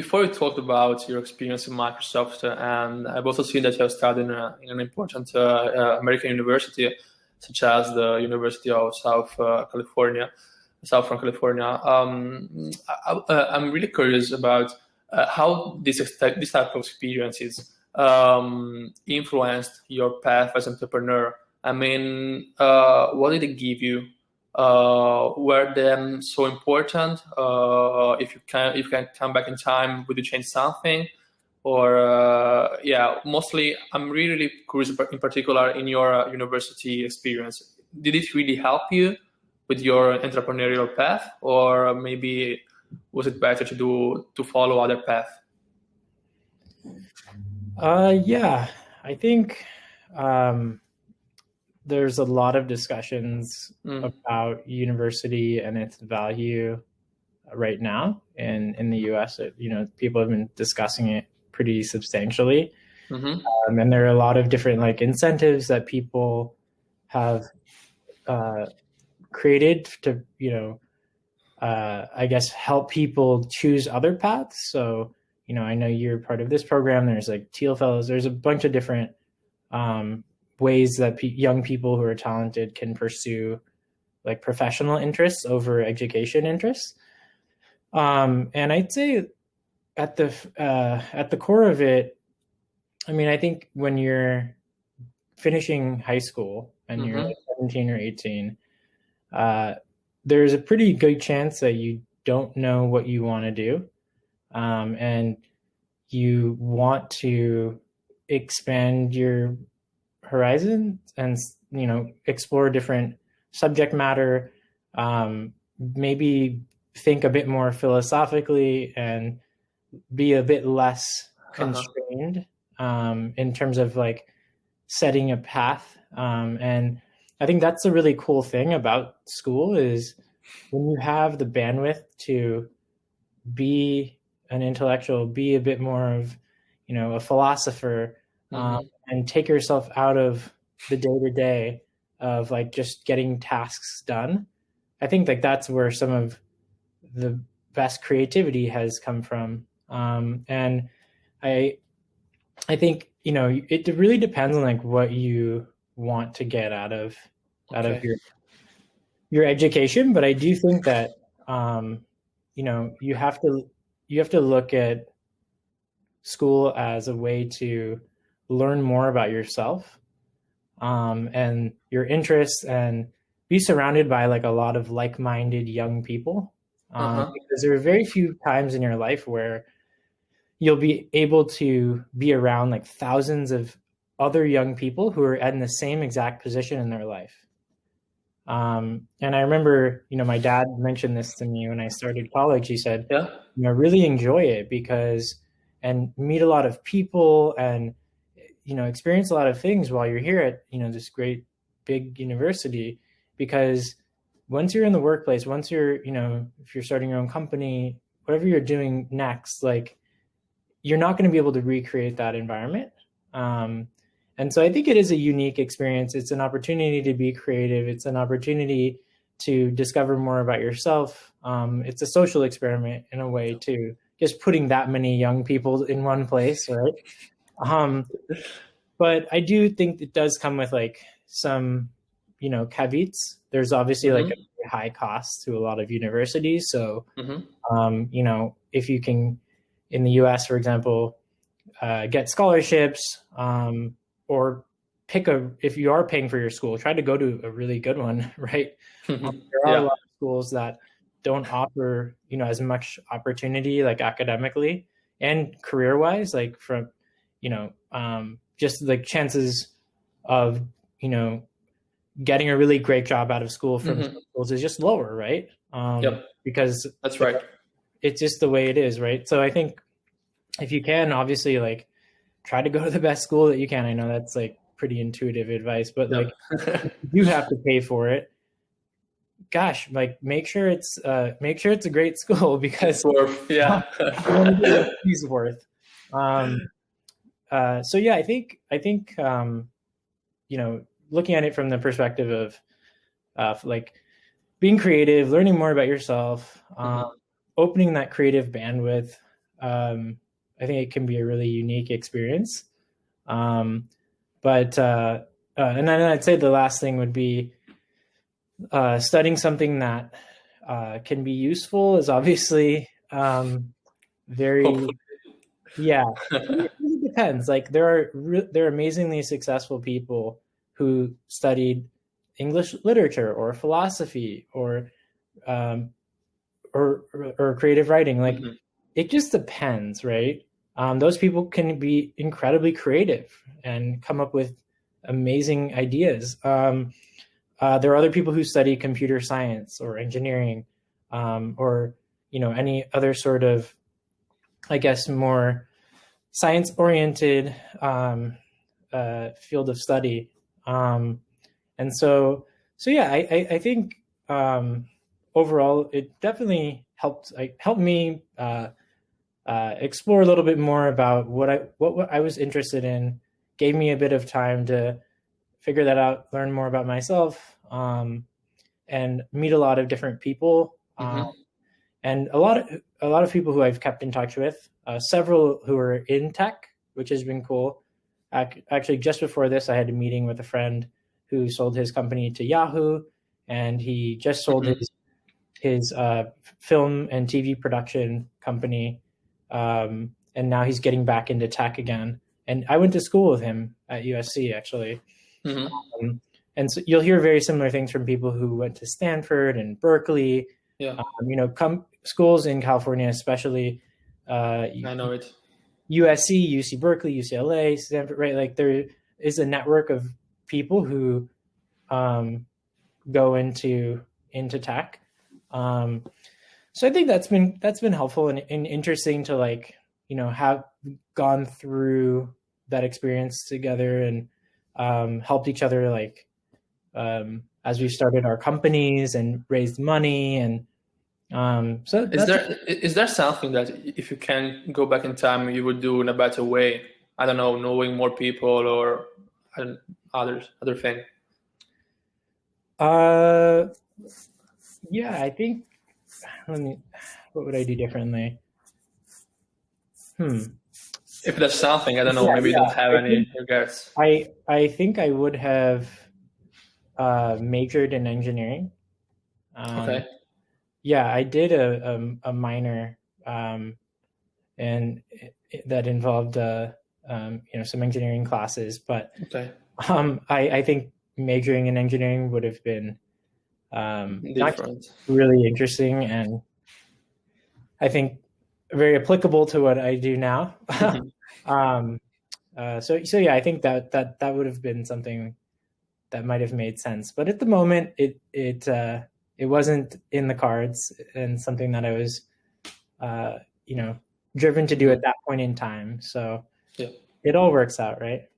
before you talked about your experience in Microsoft, and I've also seen that you have studied in an important American university, such as the University of Southern California. I'm really curious about how this type of experiences influenced your path as an entrepreneur. I mean, what did it give you? Were them so important? If you can come back in time, would you change something? Or mostly I'm really curious in particular in your university experience. Did it really help you with your entrepreneurial path, or maybe was it better to follow other path? I think there's a lot of discussions about university and its value right now in the US. People have been discussing it pretty substantially. And there are a lot of different incentives that people have created to, I guess, help people choose other paths. So, I know you're part of this program. There's Teal Fellows. There's a bunch of different ways that young people who are talented can pursue professional interests over education interests. And I'd say at the core of it, I think when you're finishing high school and you're 17 or 18, there's a pretty good chance that you don't know what you want to do. And you want to expand your horizon and, explore different subject matter, maybe think a bit more philosophically and be a bit less constrained in terms of setting a path. And I think that's a really cool thing about school is when you have the bandwidth to be an intellectual, be a bit more of, a philosopher, and take yourself out of the day-to-day of just getting tasks done. I think that's where some of the best creativity has come from. And I think, it really depends on what you want to get out of your education. But I do think that, you have to look at school as a way to learn more about yourself and your interests, and be surrounded by a lot of like-minded young people. Because there are very few times in your life where you'll be able to be around thousands of other young people who are in the same exact position in their life. And I remember, my dad mentioned this to me when I started college. He said, really enjoy it and meet a lot of people and, experience a lot of things while you're here at, this great big university, because once you're in the workplace, once you're, if you're starting your own company, whatever you're doing next, you're not going to be able to recreate that environment. And so I think it is a unique experience. It's an opportunity to be creative. It's an opportunity to discover more about yourself. It's a social experiment in a way too, just putting that many young people in one place, right? But I do think it does come with some, caveats. There's obviously a very high cost to a lot of universities. So, if you can, in the US, for example, get scholarships, or if you are paying for your school, try to go to a really good one, right? There are a lot of schools that don't offer, as much opportunity, academically and career-wise, from, just chances of, getting a really great job out of school from schools is just lower, right? Because that's right. It's just the way it is, right? So I think if you can, obviously, try to go to the best school that you can. I know that's pretty intuitive advice, but you have to pay for it. Gosh, make sure it's a great school, because it's worth. So yeah, I think looking at it from the perspective of being creative, learning more about yourself, opening that creative bandwidth, I think it can be a really unique experience. But and then I'd say the last thing would be studying something that can be useful is obviously very, yeah. It really depends. Like there are amazingly successful people who studied English literature or philosophy or creative writing. Like it just depends, right? Those people can be incredibly creative and come up with amazing ideas. There are other people who study computer science or engineering, or any other sort of, I guess, more science-oriented field of study. And so yeah, I think overall it definitely helped me explore a little bit more about what I was interested in, gave me a bit of time to figure that out, learn more about myself, and meet a lot of different people, and a lot of people who I've kept in touch with, several who are in tech, which has been cool. Actually, just before this, I had a meeting with a friend who sold his company to Yahoo, and he just sold his film and TV production company, and now he's getting back into tech again. And I went to school with him at USC, actually. And so you'll hear very similar things from people who went to Stanford and Berkeley. Yeah. Schools in California, especially. I know it. USC, UC Berkeley, UCLA, Stanford, right? Like there is a network of people who go into tech. So I think that's been helpful and interesting to have gone through that experience together and helped each other as we started our companies and raised money. And so is there something that if you can go back in time you would do in a better way? I don't know, knowing more people or other thing. Yeah, I think. What would I do differently? If there's something, I don't know, maybe you don't have any regrets. I think I would have majored in engineering. Okay. Yeah, I did a minor, and that involved some engineering classes. But okay. I think majoring in engineering would have been different, really interesting, and I think very applicable to what I do now. So yeah, I think that would have been something that might have made sense. But at the moment, it wasn't in the cards, and something that I was, driven to do at that point in time. So yeah, it all works out, right?